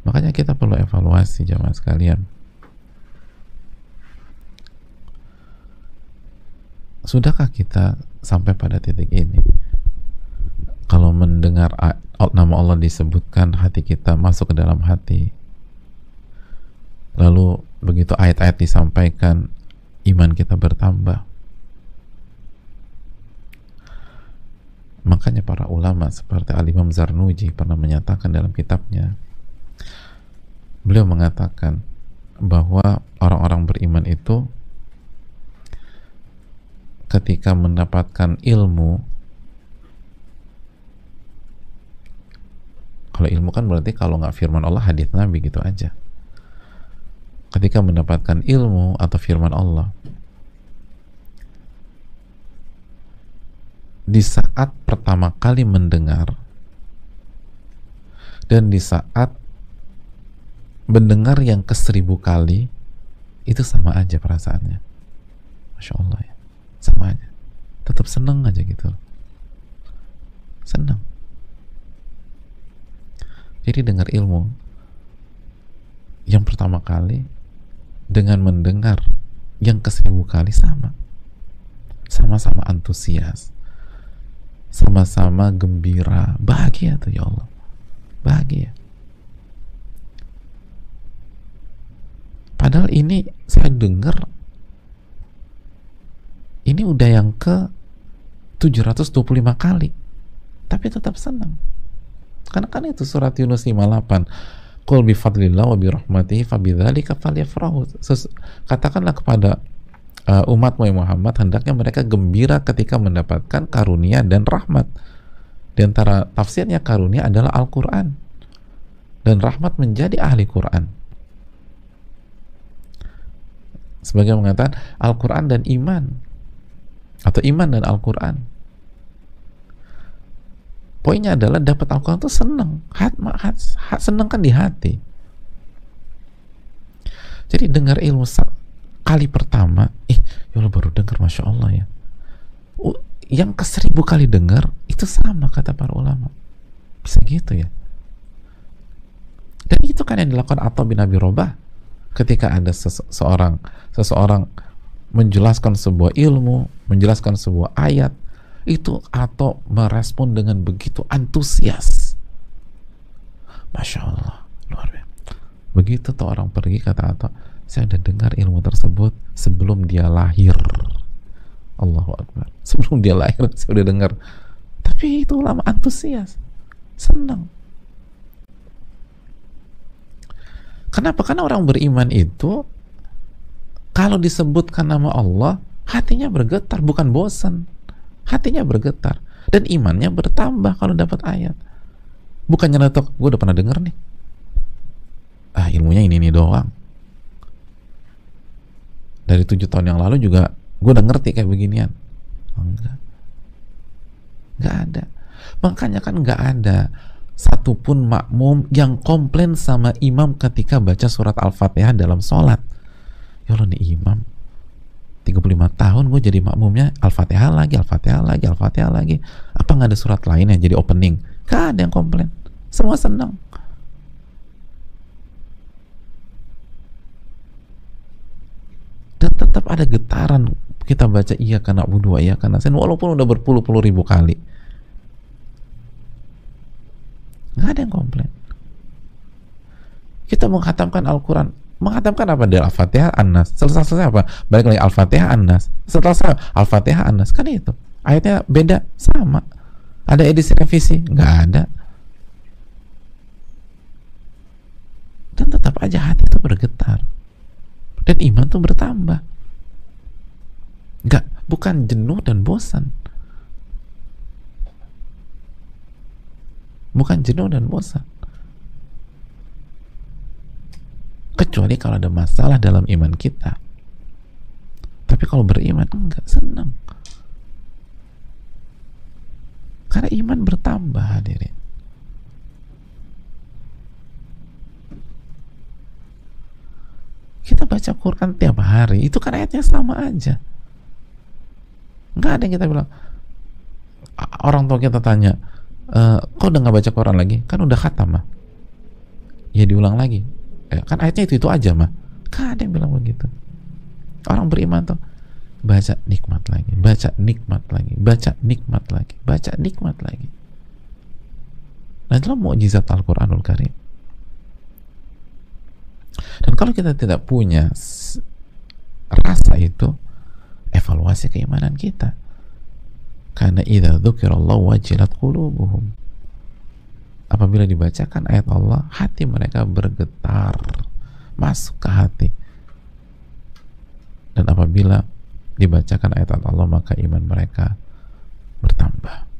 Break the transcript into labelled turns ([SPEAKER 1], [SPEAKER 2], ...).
[SPEAKER 1] Makanya kita perlu evaluasi jamaah sekalian. Sudahkah kita sampai pada titik ini? Kalau mendengar nama Allah disebutkan, hati kita masuk ke dalam hati. Lalu begitu ayat-ayat disampaikan, iman kita bertambah. Makanya para ulama seperti Al-Imam Zarnuji pernah menyatakan dalam kitabnya, beliau mengatakan bahwa orang-orang beriman itu ketika mendapatkan ilmu, kalau ilmu kan berarti kalau nggak firman Allah, hadits Nabi gitu aja. Ketika mendapatkan ilmu atau firman Allah, di saat pertama kali mendengar dan di saat mendengar yang ke-1000 kali, itu sama aja perasaannya. Masya Allah ya, sama aja, tetap seneng aja gitu, seneng. Jadi dengar ilmu yang pertama kali dengan mendengar yang ke-1000 kali sama-sama antusias, sama-sama gembira, bahagia tuh ya Allah, bahagia. Padahal ini saya dengar ini udah yang ke 725 kali, tapi tetap senang. Karena kan itu surat Yunus 58, qul bi fadlillah wa bi rahmatihi fabidzalika falyafrahu. Katakanlah kepada umatmu ya Muhammad, hendaknya mereka gembira ketika mendapatkan karunia dan rahmat. Di antara tafsirnya karunia adalah Al-Quran, dan rahmat menjadi ahli Quran. Sebagai mengatakan Al-Quran dan iman, atau iman dan Al-Quran. Poinnya adalah dapat Al-Quran itu senang, senang kan di hati. Jadi dengar ilmu kali pertama, ya Allah baru dengar, Masya Allah ya. Yang ke-1000 kali dengar, itu sama kata para ulama. Bisa gitu ya. Dan itu kan yang dilakukan Atha bin Abi Robah ketika ada seseorang menjelaskan sebuah ilmu, menjelaskan sebuah ayat, itu atau merespon dengan begitu antusias. Masya Allah, luar biasa. Begitu tuh orang pergi, kata Atha, saya udah dengar ilmu tersebut sebelum dia lahir. Allahu Akbar. Sebelum dia lahir saya udah dengar. Tapi itu ulama antusias, senang. Kenapa? Karena orang beriman itu kalau disebutkan nama Allah, hatinya bergetar, bukan bosan. Hatinya bergetar dan imannya bertambah kalau dapat ayat. Bukan nyeletuk, gue udah pernah denger nih, ilmunya ini doang, dari 7 tahun yang lalu juga gue udah ngerti kayak beginian. Enggak ada. Makanya kan enggak ada satupun makmum yang komplain sama imam ketika baca surat Al-Fatihah dalam sholat. Ya Allah, nih imam 35 tahun gue jadi makmumnya Al-Fatihah lagi, Al-Fatihah lagi, Al-Fatihah lagi. Apa nggak ada surat lain yang jadi opening? Gak ada yang komplain, semua senang. Dan tetap ada getaran kita baca iya karena na'budu wa iyyaka nasta'in walaupun udah berpuluh-puluh ribu kali. Nggak ada yang komplain. Kita menghatamkan Al-Quran, menghatamkan apa? Dari Al-Fatihah An-Nas, selesai apa? Balik lagi Al-Fatihah An-Nas, setelah Al-Fatihah An-Nas. Kan itu ayatnya beda, sama. Ada edisi revisi? Nggak ada. Dan tetap aja hati itu bergetar dan iman tuh bertambah. Nggak, bukan jenuh dan bosan. Bukan jenuh dan bosan. Kecuali kalau ada masalah dalam iman kita. Tapi kalau beriman enggak, senang. Karena iman bertambah, hadirin. Kita baca Quran tiap hari, itu kan ayatnya sama aja. Enggak ada yang kita bilang, orang tua kita tanya, kok udah nggak baca Quran lagi? Kan udah khatam mah. Ya diulang lagi. Kan ayatnya itu aja mah. Kan ada yang bilang begitu. Orang beriman tuh baca nikmat lagi, baca nikmat lagi, baca nikmat lagi, baca nikmat lagi. Nah, itulah mukjizat Al-Quranul Karim. Dan kalau kita tidak punya rasa itu, evaluasi keimanan kita. Karena idza dzukirallahu wajilat qulubuhum. Apabila dibacakan ayat Allah, hati mereka bergetar, masuk ke hati. Dan apabila dibacakan ayat Allah, maka iman mereka bertambah.